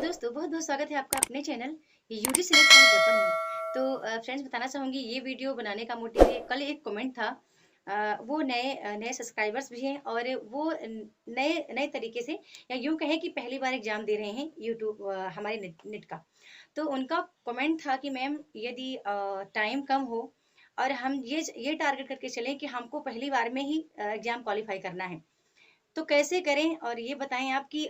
दोस्तों, बहुत बहुत स्वागत है आपका अपने channel UG select for Japan में। तो फ्रेंड्स, बताना चाहूँगी ये वीडियो बनाने का मोटिव है, कल एक कमेंट था। वो नए सब्सक्राइबर्स भी हैं और वो नए नए तरीके से, या यूँ कहें कि पहली बार एग्जाम दे रहे हैं यूट्यूब हमारे नेट का। तो उनका कमेंट था कि मैम, यदि टाइम कम हो और हम ये टारगेट करके चलें कि हमको पहली बार में ही एग्जाम क्वालिफाई करना है, तो कैसे करें? और ये बताएं आप कि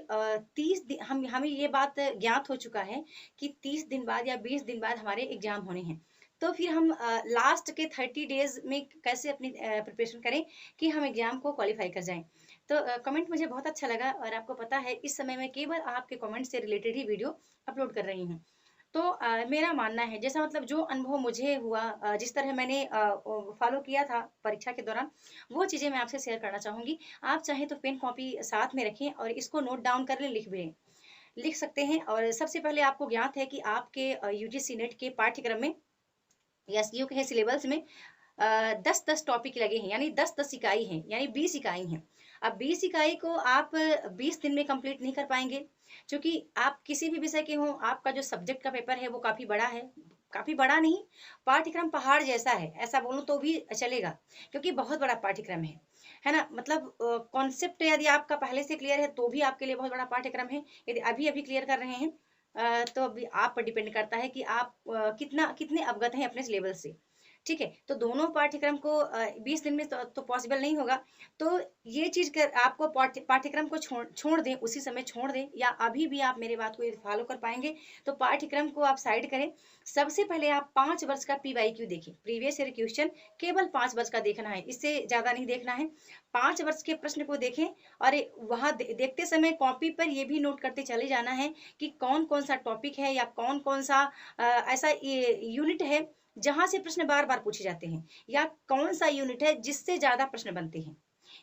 30 दिन, हम हमें ये बात ज्ञात हो चुका है कि 30 दिन बाद या 20 दिन बाद हमारे एग्जाम होने हैं। तो फिर हम लास्ट के 30 डेज में कैसे अपनी प्रिपरेशन करें कि हम एग्जाम को क्वालिफाई कर जाएं। तो कमेंट मुझे बहुत अच्छा लगा, और आपको पता है इस समय मैं केवल आपके कमेंट से रिलेटेड ही वीडियो अपलोड कर रही हूँ। तो मेरा मानना है, जैसा मतलब जो अनुभव मुझे हुआ, जिस तरह मैंने फॉलो किया था परीक्षा के दौरान, वो चीज़ें मैं आपसे शेयर करना चाहूँगी। आप चाहें तो पेन कॉपी साथ में रखें और इसको नोट डाउन कर लें, लिख भी लें, लिख सकते हैं। और सबसे पहले आपको ज्ञात है कि आपके यूजीसी नेट के पाठ्यक्रम में, या यूँ कहें सिलेबस में, 10-10 टॉपिक लगे हैं, यानी 10-10 इकाई हैं, यानी 20 इकाई हैं। अब 20 इकाई को आप 20 दिन में कंप्लीट नहीं कर पाएंगे, क्योंकि आप किसी भी विषय के हों, आपका जो सब्जेक्ट का पेपर है वो काफ़ी बड़ा है। काफ़ी बड़ा नहीं, पाठ्यक्रम पहाड़ जैसा है, ऐसा बोलूँ तो भी चलेगा, क्योंकि बहुत बड़ा पाठ्यक्रम है ना। मतलब कॉन्सेप्ट यदि आपका पहले से क्लियर है तो भी आपके लिए बहुत बड़ा पाठ्यक्रम है। यदि अभी अभी क्लियर कर रहे हैं, तो अभी आप पर डिपेंड करता है कि आप कितने अवगत हैं अपने सिलेबस से। ठीक है, तो दोनों पाठ्यक्रम को 20 दिन में तो पॉसिबल नहीं होगा। तो ये चीज कर आपको पाठ्यक्रम को छोड़ दें, उसी समय छोड़ दें, या अभी भी आप मेरी बात को यदि फॉलो कर पाएंगे तो पाठ्यक्रम को आप साइड करें। सबसे पहले आप 5 वर्ष का पीवाईक्यू देखें, प्रीवियस ईयर क्वेश्चन। केवल 5 वर्ष का देखना है, इससे ज्यादा नहीं देखना है। 5 वर्ष के प्रश्न को देखें, और वहां देखते समय कॉपी पर ये भी नोट करते चले जाना है कि कौन कौन सा टॉपिक है, या कौन कौन सा ऐसा यूनिट है जहां से प्रश्न बार बार पूछे जाते हैं, या कौन सा यूनिट है जिससे ज्यादा प्रश्न बनते हैं।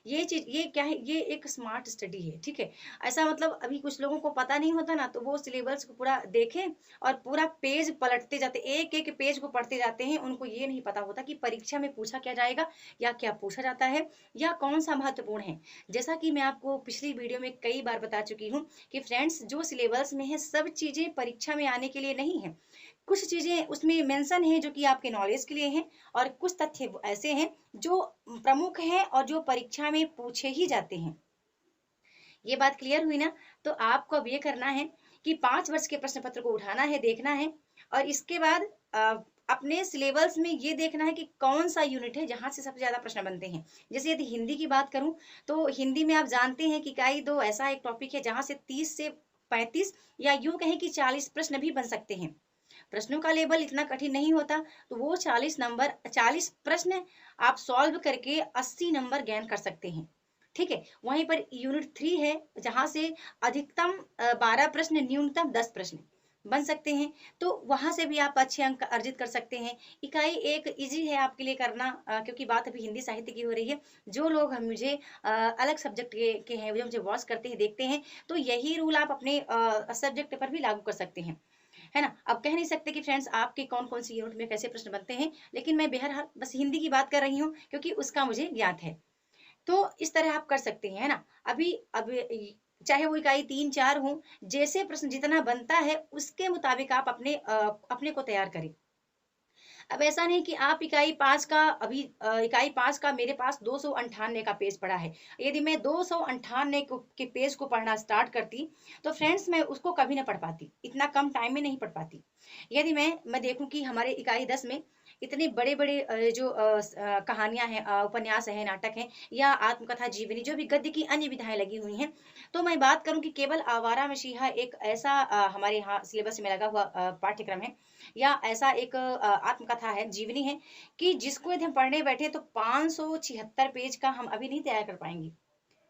ये चीज, ये क्या है, ये एक स्मार्ट स्टडी है। ठीक है, ऐसा मतलब अभी कुछ लोगों को पता नहीं होता ना, तो वो सिलेबस को पूरा देखें और पूरा पेज पलटते जाते, एक एक पेज को पढ़ते जाते हैं। उनको ये नहीं पता होता कि परीक्षा में पूछा क्या जाएगा, या क्या पूछा जाता है, या कौन सा महत्वपूर्ण है। जैसा कि मैं आपको पिछली वीडियो में कई बार बता चुकी हूँ कि फ्रेंड्स, जो सिलेबस में है सब चीजें परीक्षा में आने के लिए नहीं है। कुछ चीजें उसमें मेंशन है जो कि आपके नॉलेज के लिए हैं, और कुछ तथ्य ऐसे हैं जो प्रमुख हैं और जो परीक्षा में पूछे ही जाते हैं। ये बात क्लियर हुई ना? तो आपको अब ये करना है कि 5 वर्ष के प्रश्न पत्र को उठाना है, देखना है, और इसके बाद अपने सिलेबस में ये देखना है कि कौन सा यूनिट है जहां से सबसे ज्यादा प्रश्न बनते हैं। जैसे यदि हिंदी की बात करूं, तो हिंदी में आप जानते हैं कि इकाई 2 ऐसा एक टॉपिक है जहां से 30 से 35, या यूं कहें कि 40 प्रश्न भी बन सकते हैं। प्रश्नों का लेवल इतना कठिन नहीं होता, तो वो 40 नंबर, 40 प्रश्न आप सॉल्व करके 80 नंबर गेन कर सकते हैं। ठीक है, वहीं पर यूनिट 3 है जहां से अधिकतम 12 प्रश्न, न्यूनतम 10 प्रश्न बन सकते हैं। तो वहां से भी आप अच्छे अंक अर्जित कर सकते हैं। इकाई 1 इजी है आपके लिए करना, क्योंकि बात अभी हिंदी साहित्य की हो रही है। जो लोग हम मुझे अलग सब्जेक्ट के हैं, जो मुझे वॉच करते हैं, देखते हैं, तो यही रूल आप अपने सब्जेक्ट पर भी लागू कर सकते हैं, है ना। अब कह नहीं सकते कि फ्रेंड्स आपके कौन कौन सी यूनिट में कैसे प्रश्न बनते हैं, लेकिन मैं बहरहाल बस हिंदी की बात कर रही हूँ क्योंकि उसका मुझे ज्ञात है। तो इस तरह आप कर सकते हैं, है ना। अभी अब चाहे वो इकाई 3-4 हो, जैसे प्रश्न जितना बनता है उसके मुताबिक आप अपने को तैयार करें। अब ऐसा नहीं कि आप इकाई 5 का, अभी इकाई 5 का मेरे पास 298 का पेज पड़ा है, यदि मैं 298 के पेज को पढ़ना स्टार्ट करती, तो फ्रेंड्स मैं उसको कभी ना पढ़ पाती, इतना कम टाइम में नहीं पढ़ पाती। यदि मैं देखूं कि हमारे इकाई 10 में इतने बड़े बड़े जो कहानियां हैं, उपन्यास है, नाटक है, या आत्मकथा, जीवनी, जो भी गद्य की अन्य विधाएं लगी हुई हैं, तो मैं बात करूं कि केवल आवारा मसीहा एक ऐसा हमारे यहाँ सिलेबस में लगा हुआ पाठ्यक्रम है, या ऐसा एक आत्मकथा है, जीवनी है, कि जिसको यदि हम पढ़ने बैठे तो 576 पेज का हम अभी नहीं तैयार कर पाएंगे,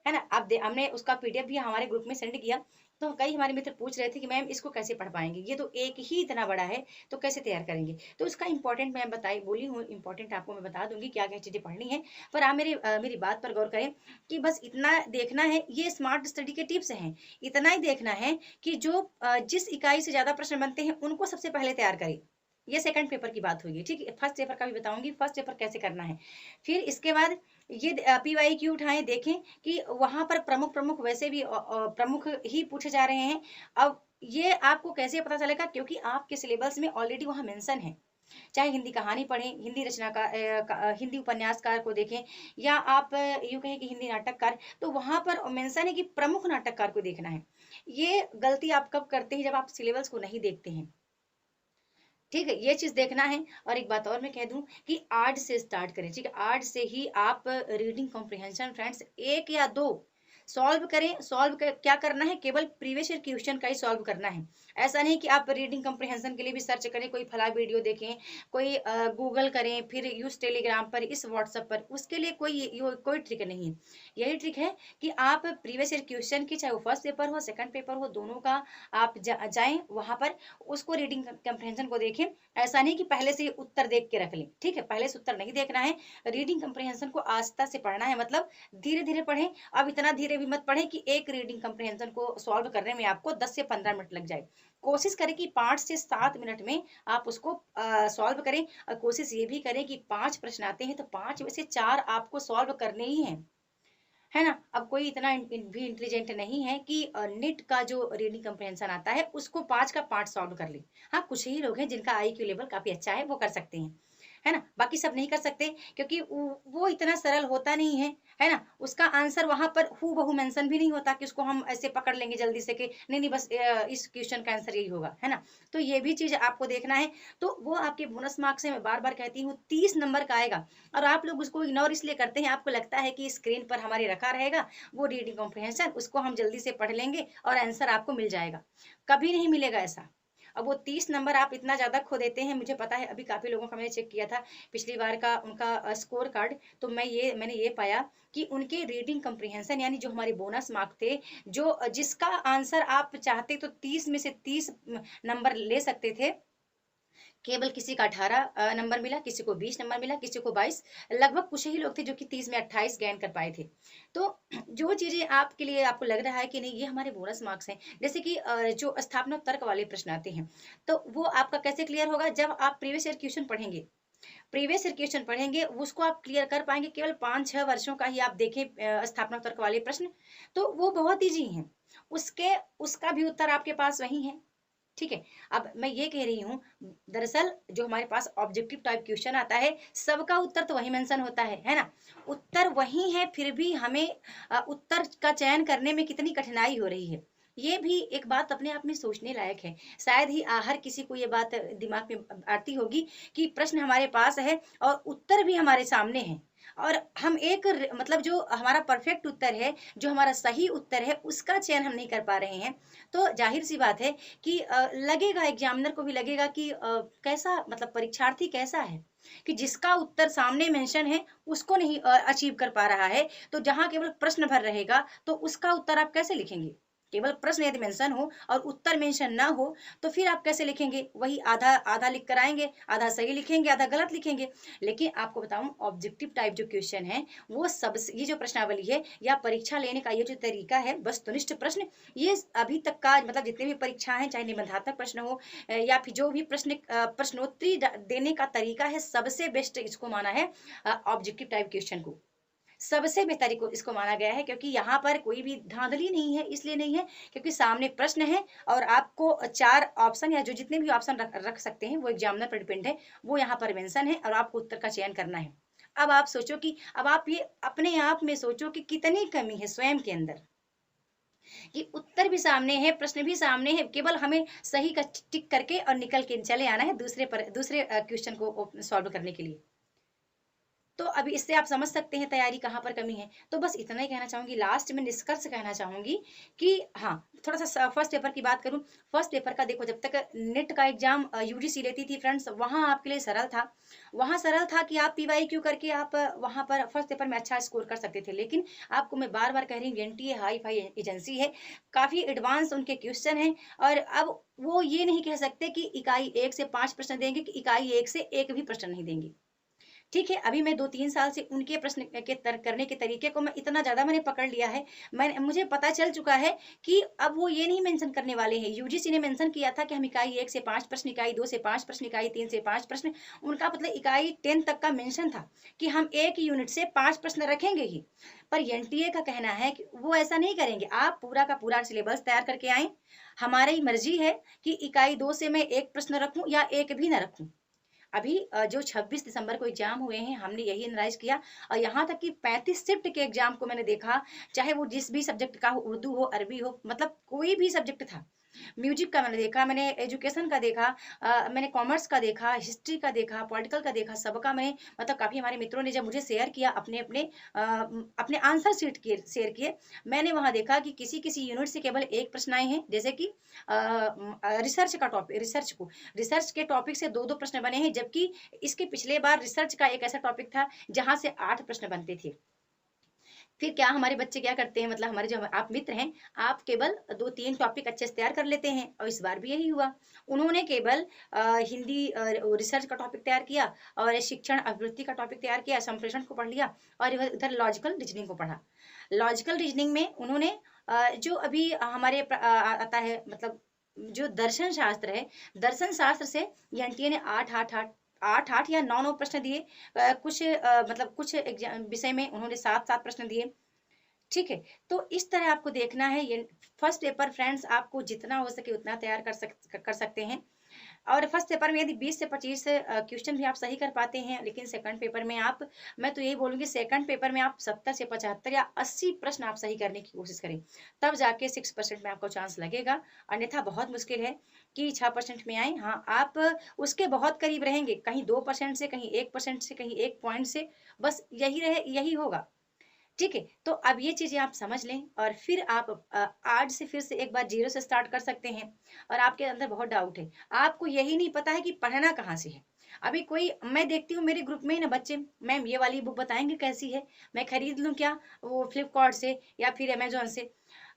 है ना। अब हमने उसका पीडीएफ भी हमारे ग्रुप में सेंड किया, तो कई हमारे मित्र पूछ रहे थे कि मैम इसको कैसे पढ़ पाएंगे, ये तो एक ही इतना बड़ा है, तो कैसे तैयार करेंगे। तो इसका इंपॉर्टेंट मैं बताई बोली हूँ, इंपॉर्टेंट आपको मैं बता दूंगी क्या क्या चीजें पढ़नी है। पर आप मेरी बात पर गौर करें कि बस इतना देखना है, ये स्मार्ट स्टडी के टिप्स हैं। इतना ही देखना है कि जो जिस इकाई से ज्यादा प्रश्न बनते हैं उनको सबसे पहले तैयार करें। ये सेकंड पेपर की बात होगी, ठीक है। फर्स्ट पेपर का भी बताऊंगी, फर्स्ट पेपर कैसे करना है। फिर इसके बाद ये पीवाईक्यू उठाएं, देखें कि वहां पर प्रमुख प्रमुख वैसे भी प्रमुख ही पूछे जा रहे हैं। अब ये आपको कैसे पता चलेगा, क्योंकि आपके सिलेबस में ऑलरेडी वहाँ मेंशन है। चाहे हिंदी कहानी पढ़ें, हिंदी रचनाकार हिंदी उपन्यासकार को देखें, या आप यूं कहें कि हिंदी नाटककार, तो वहां पर मेंशन है कि प्रमुख नाटककार को देखना है। ये गलती आप कब करते हैं, जब आप सिलेबस को नहीं देखते हैं। ठीक है, ये चीज देखना है। और एक बात और मैं कह दूं कि आज से स्टार्ट करें, ठीक है, आज से ही आप रीडिंग कॉम्प्रिहेंशन फ्रेंड्स एक या दो सॉल्व करें। क्या करना है, केवल प्रीवियस ईयर क्वेश्चन का ही सॉल्व करना है। ऐसा नहीं कि आप रीडिंग कॉम्प्रिहेंशन के लिए भी सर्च करें, कोई फला वीडियो देखें, कोई गूगल करें, फिर यूज टेलीग्राम पर, इस व्हाट्सएप पर, उसके लिए कोई ट्रिक नहीं है। यही ट्रिक है कि आप प्रीवियस ईयर क्वेश्चन की, चाहे वो फर्स्ट पेपर हो सेकंड पेपर हो, दोनों का आप जाएं वहां पर, उसको रीडिंग कंप्रहेंशन को देखें। ऐसा नहीं कि पहले से उत्तर देख के रख लें, ठीक है, पहले से उत्तर नहीं देखना है। रीडिंग कंप्रहेंशन को आस्था से पढ़ना है, मतलब धीरे धीरे पढ़ें। अब इतना धीरे भी मत पढ़ें कि एक रीडिंग कंप्रहेंशन को सॉल्व करने में आपको 10 से 15 मिनट लग जाए। कोशिश करें कि 5 से 7 मिनट में आप उसको सॉल्व करें। और कोशिश ये भी करें कि 5 प्रश्न आते हैं तो 5 में से 4 आपको सॉल्व करने ही हैं, है ना। अब कोई इतना भी इंटेलिजेंट नहीं है कि नीट का जो रीडिंग कम्प्रहेंशन आता है उसको 5 का 5 सॉल्व कर ले। हाँ, कुछ ही लोग हैं जिनका IQ लेवल काफी अच्छा है, वो कर सकते हैं, है ना, बाकी सब नहीं कर सकते, क्योंकि वो इतना सरल होता नहीं है ना। उसका आंसर वहां पर हु बहु मेंशन भी नहीं होता कि उसको हम ऐसे पकड़ लेंगे जल्दी से कि नहीं नहीं बस इस क्वेश्चन का आंसर यही होगा, है ना। तो ये भी चीज आपको देखना है। तो वो आपके बोनस मार्क्स से मैं बार बार कहती हूँ 30 नंबर का आएगा, और आप लोग उसको इग्नोर इसलिए करते हैं, आपको लगता है कि स्क्रीन पर हमारे रखा रहेगा वो रीडिंग कॉम्प्रहेंशन, उसको हम जल्दी से पढ़ लेंगे और आंसर आपको मिल जाएगा। कभी नहीं मिलेगा ऐसा। अब वो 30 नंबर आप इतना ज्यादा खो देते हैं, मुझे पता है, अभी काफी लोगों का मैंने चेक किया था पिछली बार का उनका स्कोर कार्ड, तो मैंने ये पाया कि उनके रीडिंग कम्प्रीहेंशन यानी जो हमारे बोनस मार्क थे, जो जिसका आंसर आप चाहते तो 30 में से 30 नंबर ले सकते थे, केवल किसी का 18 नंबर मिला, किसी को 20 नंबर मिला, किसी को 22। लगभग कुछ ही लोग थे जो कि 30 में 28 गेन कर पाए थे। तो जो चीजें आपके लिए आपको लग रहा है कि नहीं ये हमारे बोनस मार्क्स हैं, जैसे कि जो स्थापना तर्क वाले प्रश्न आते हैं, तो वो आपका कैसे क्लियर होगा, जब आप प्रीवियस ईयर क्वेश्चन पढ़ेंगे। प्रीवियस ईयर क्वेश्चन पढ़ेंगे उसको आप क्लियर कर पाएंगे, केवल 5-6 वर्षों का ही आप देखें स्थापना तर्क वाले प्रश्न, तो वो बहुत ईजी हैं। उसके उसका भी उत्तर आपके पास वही है, ठीक है। अब मैं ये कह रही हूँ, दरअसल जो हमारे पास ऑब्जेक्टिव टाइप क्वेश्चन आता है, सबका उत्तर तो वही मेंशन होता है ना, उत्तर वही है, फिर भी हमें उत्तर का चयन करने में कितनी कठिनाई हो रही है। ये भी एक बात अपने आप में सोचने लायक है। शायद ही हर किसी को ये बात दिमाग में आती होगी कि प्रश्न हमारे पास है और उत्तर भी हमारे सामने है, और हम एक मतलब जो हमारा परफेक्ट उत्तर है, जो हमारा सही उत्तर है, उसका चयन हम नहीं कर पा रहे हैं। तो जाहिर सी बात है कि लगेगा, एग्जामिनर को भी लगेगा कि कैसा मतलब परीक्षार्थी कैसा है, कि जिसका उत्तर सामने मेंशन है उसको नहीं अचीव कर पा रहा है। तो जहां केवल प्रश्न भर रहेगा तो उसका उत्तर आप कैसे लिखेंगे, केवल प्रश्न यदि मेंशन हो और उत्तर मेंशन ना हो, तो फिर आप कैसे लिखेंगे, वही आधा आधा लिख कर आएंगे, आधा सही लिखेंगे आधा गलत लिखेंगे। लेकिन आपको बताऊं, ऑब्जेक्टिव टाइप जो क्वेश्चन है, वो सबसे, ये जो प्रश्नावली है या परीक्षा लेने का ये जो तरीका है, वस्तुनिष्ठ प्रश्न, ये अभी तक का मतलब जितने भी परीक्षा है, चाहे निबंधात्मक प्रश्न हो या फिर जो भी प्रश्नोत्तरी देने का तरीका है, सबसे बेस्ट इसको माना है ऑब्जेक्टिव टाइप क्वेश्चन को। सबसे बेहतर इसको माना गया है, क्योंकि यहाँ पर कोई भी धांधली नहीं है, इसलिए नहीं है क्योंकि सामने प्रश्न है और आपको 4 ऑप्शन या जो जितने भी ऑप्शन रख सकते हैं वो एग्जामिनर पर डिपेंड है, वो यहाँ पर मेंशन है और आपको उत्तर का चयन करना है। अब आप सोचो कि अब आप ये अपने आप में सोचो कि कितनी कमी है स्वयं के अंदर, कि उत्तर भी सामने है, प्रश्न भी सामने है, केवल हमें सही का टिक करके और निकल के चले आना है दूसरे क्वेश्चन को सॉल्व करने के लिए। तो अभी इससे आप समझ सकते हैं तैयारी कहाँ पर कमी है। तो बस इतना ही कहना चाहूंगी, लास्ट में निष्कर्ष कहना चाहूंगी कि हाँ, थोड़ा सा फर्स्ट पेपर की बात करूं। फर्स्ट पेपर का देखो, जब तक नेट का एग्जाम यूजीसी लेती थी फ्रेंड्स, वहां आपके लिए सरल था। वहां सरल था कि आप PYQ करके आप वहां पर फर्स्ट पेपर में अच्छा स्कोर कर सकते थे। लेकिन आपको मैं बार बार कह रही हूँ, NTA हाई फाई एजेंसी है, काफी एडवांस उनके क्वेश्चन है। और अब वो ये नहीं कह सकते कि इकाई 1 से 5 प्रश्न देंगे, कि इकाई 1 से एक भी प्रश्न नहीं देंगे। ठीक है, अभी मैं 2-3 साल से उनके प्रश्न के तर्क करने के तरीके को मैं इतना ज्यादा मैंने पकड़ लिया है, मुझे पता चल चुका है कि अब वो ये नहीं मेंशन करने वाले हैं। यूजीसी ने मेंशन किया था कि हम इकाई 1 से 5 प्रश्न, इकाई 2 से 5 प्रश्न, इकाई 3 से 5 प्रश्न, उनका मतलब इकाई 10 तक का मेंशन था कि हम एक यूनिट से 5 प्रश्न रखेंगे ही। पर NTA का कहना है कि वो ऐसा नहीं करेंगे, आप पूरा का पूरा सिलेबस तैयार करके आए, हमारी मर्जी है कि इकाई 2 से मैं एक प्रश्न रखूं या एक भी ना रखूं। अभी जो 26 दिसंबर को एग्जाम हुए हैं हमने यही एनालाइज किया, और यहाँ तक कि 35 शिफ्ट के एग्जाम को मैंने देखा, चाहे वो जिस भी सब्जेक्ट का हो, उर्दू हो, अरबी हो, मतलब कोई भी सब्जेक्ट था। म्यूजिक का मैंने देखा, मैंने एजुकेशन का देखा, मैंने कॉमर्स का देखा, हिस्ट्री का देखा, पॉलिटिकल का देखा, सबका मैंने मतलब काफी हमारे मित्रों ने जब मुझे शेयर किया अपने अपने अपने आंसर शीट किए शेयर किए, मैंने वहां देखा कि किसी किसी यूनिट से केवल एक प्रश्न आए हैं, जैसे कि रिसर्च का टॉपिक, रिसर्च के टॉपिक से दो दो प्रश्न बने हैं, जबकि इसके पिछले बार रिसर्च का एक ऐसा टॉपिक था जहां से 8 प्रश्न बनते थे। फिर क्या हमारे बच्चे क्या करते हैं, मतलब हमारे जो आप मित्र हैं, आप केवल 2-3 टॉपिक अच्छे से तैयार कर लेते हैं, और इस बार भी यही हुआ। उन्होंने केवल हिंदी रिसर्च का टॉपिक तैयार किया, और शिक्षण अभिवृत्ति का टॉपिक तैयार किया, संप्रेषण को पढ़ लिया, और इधर लॉजिकल रीजनिंग को पढ़ा। लॉजिकल रीजनिंग में उन्होंने जो अभी हमारे आता है, मतलब जो दर्शन शास्त्र है, दर्शन शास्त्र से एनटीए ने 8 या 9 प्रश्न दिए। कुछ मतलब कुछ विषय में उन्होंने 7 प्रश्न दिए। ठीक है, तो इस तरह आपको देखना है। ये फर्स्ट पेपर फ्रेंड्स आपको जितना हो सके उतना तैयार कर सकते हैं। और फर्स्ट पेपर में यदि 20 से 25 क्वेश्चन भी आप सही कर पाते हैं, लेकिन सेकंड पेपर में आप, मैं तो यही बोलूंगी, सेकंड पेपर में आप 70 से 75 या 80 प्रश्न आप सही करने की कोशिश करें, तब जाके 6% में आपको चांस लगेगा। अन्यथा बहुत मुश्किल है कि 6% में आए। हाँ, आप उसके बहुत करीब रहेंगे, कहीं 2% से, कहीं 1% से, कहीं 1 पॉइंट से, बस यही होगा। ठीक है, तो अब ये चीजें आप समझ लें, और फिर आप आज से फिर से एक बार जीरो से स्टार्ट कर सकते हैं। और आपके अंदर बहुत डाउट है, आपको यही नहीं पता है कि पढ़ना कहाँ से है। अभी कोई, मैं देखती हूँ मेरे ग्रुप में ही ना बच्चे, मैम ये वाली बुक बताएंगे कैसी है, मैं खरीद लूँ क्या, वो फ्लिपकार्ट से या फिर अमेजोन से।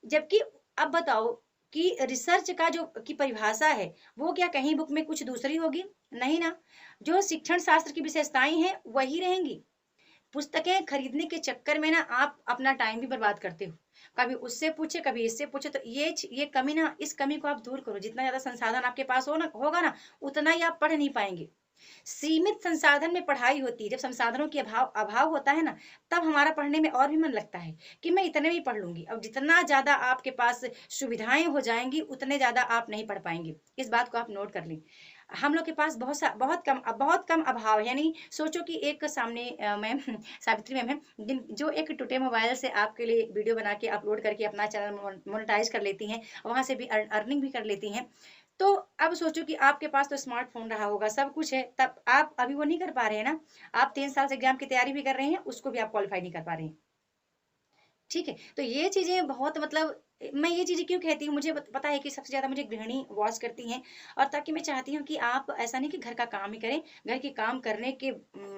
जबकि अब बताओ कि रिसर्च का जो की परिभाषा है, वो क्या कहीं बुक में कुछ दूसरी होगी? नहीं ना। जो शिक्षण शास्त्र की विशेषताएं हैं वही रहेंगी। पुस्तकें खरीदने के चक्कर में ना आप अपना टाइम भी बर्बाद करते हो, कभी उससे पूछे कभी इससे पूछे, तो ये कमी ना, इस कमी को आप दूर करो। जितना ज्यादा संसाधन आपके पास होगा ना, उतना ही आप पढ़ नहीं पाएंगे। सीमित संसाधन में पढ़ाई होती है। जब संसाधनों की अभाव अभाव होता है ना, तब हमारा पढ़ने में और भी मन लगता है कि मैं इतने में ही पढ़ लूंगी। अब जितना ज्यादा आपके पास सुविधाएं हो जाएंगी, उतने ज्यादा आप नहीं पढ़ पाएंगे। इस बात को आप नोट कर लें। हम लोग के पास बहुत कम अभाव है। यानी सोचो कि एक सामने मैम सावित्री मैम है, जो एक टूटे मोबाइल से आपके लिए वीडियो बना के अपलोड करके अपना चैनल मोनेटाइज कर लेती हैं, वहां से भी अर्निंग भी कर लेती हैं। तो अब सोचो कि आपके पास तो स्मार्टफोन रहा होगा, सब कुछ है, तब आप अभी वो नहीं कर पा रहे हैं ना। आप 3 साल से एग्जाम की तैयारी भी कर रहे हैं, उसको भी आप क्वालिफाई नहीं कर पा रहे हैं। ठीक है, तो ये चीजें बहुत, मतलब मैं ये चीजें क्यों कहती हूँ, मुझे पता है कि सबसे ज्यादा मुझे गृहिणी वॉच करती हैं, और ताकि मैं चाहती हूँ कि आप ऐसा नहीं कि घर का काम ही करें, घर के काम करने के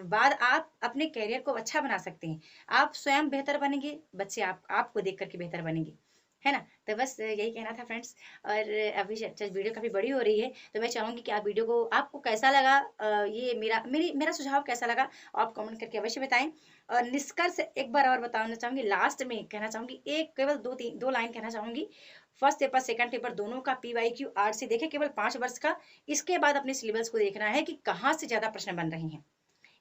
बाद आप अपने करियर को अच्छा बना सकते हैं। आप स्वयं बेहतर बनेंगे, बच्चे आपको देख करके बेहतर बनेंगे, है ना। तो बस यही कहना था फ्रेंड्स। और अभी वीडियो काफी बड़ी हो रही है, तो मैं चाहूंगी कि आप वीडियो को, आपको कैसा लगा, ये मेरा सुझाव कैसा लगा, आप कमेंट करके अवश्य बताएं। और निष्कर्ष एक बार और बताना चाहूंगी, लास्ट में कहना चाहूंगी, एक केवल दो लाइन कहना चाहूंगी। फर्स्ट पेपर सेकंड पेपर दोनों का PYQ आर्ट से देखे, केवल 5 वर्ष का। इसके बाद अपने सिलेबस को देखना है कि कहाँ से ज्यादा प्रश्न बन रहे हैं,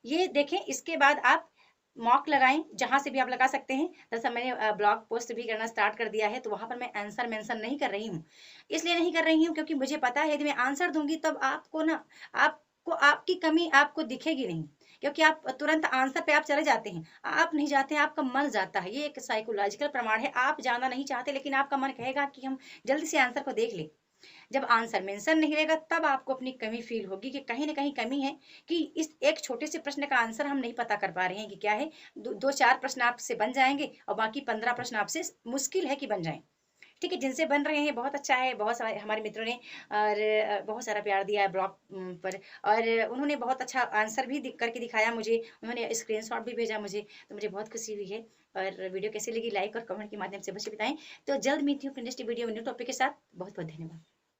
ये देखें। इसके बाद आप मॉक लगाएं, जहां से भी आप लगा सकते हैं। दरअसल मैंने ब्लॉग पोस्ट भी करना स्टार्ट कर दिया है, तो वहां पर मैं आंसर मेंशन नहीं कर रही हूँ। इसलिए नहीं कर रही हूँ क्योंकि मुझे पता है यदि मैं आंसर दूंगी तब आपको ना, आपको आपकी कमी आपको दिखेगी नहीं, क्योंकि आप तुरंत आंसर पे आप चले जाते हैं। आप नहीं जाते हैं, आपका मन जाता है। ये एक साइकोलॉजिकल प्रमाण है। आप जाना नहीं चाहते, लेकिन आपका मन कहेगा कि हम जल्दी से आंसर को देख ले। जब आंसर मेंशन नहीं रहेगा, तब आपको अपनी कमी फील होगी कि कहीं ना कहीं कमी है, कि इस एक छोटे से प्रश्न का आंसर हम नहीं पता कर पा रहे हैं कि क्या है। दो चार प्रश्न आपसे बन जाएंगे, और बाकी 15 प्रश्न आपसे मुश्किल है कि बन जाएं। ठीक है, जिनसे बन रहे हैं बहुत अच्छा है। बहुत सारे हमारे मित्रों ने और बहुत सारा प्यार दिया है ब्लॉग पर, और उन्होंने बहुत अच्छा आंसर भी करके दिखाया मुझे, उन्होंने स्क्रीनशॉट भी भेजा मुझे, तो मुझे बहुत खुशी हुई है। और वीडियो कैसी लगी, लाइक और कमेंट के माध्यम से अवश्य बताएं। तो जल्द मिलती हूँ नेक्स्ट वीडियो में न्यू टॉपिक के साथ। बहुत बहुत धन्यवाद।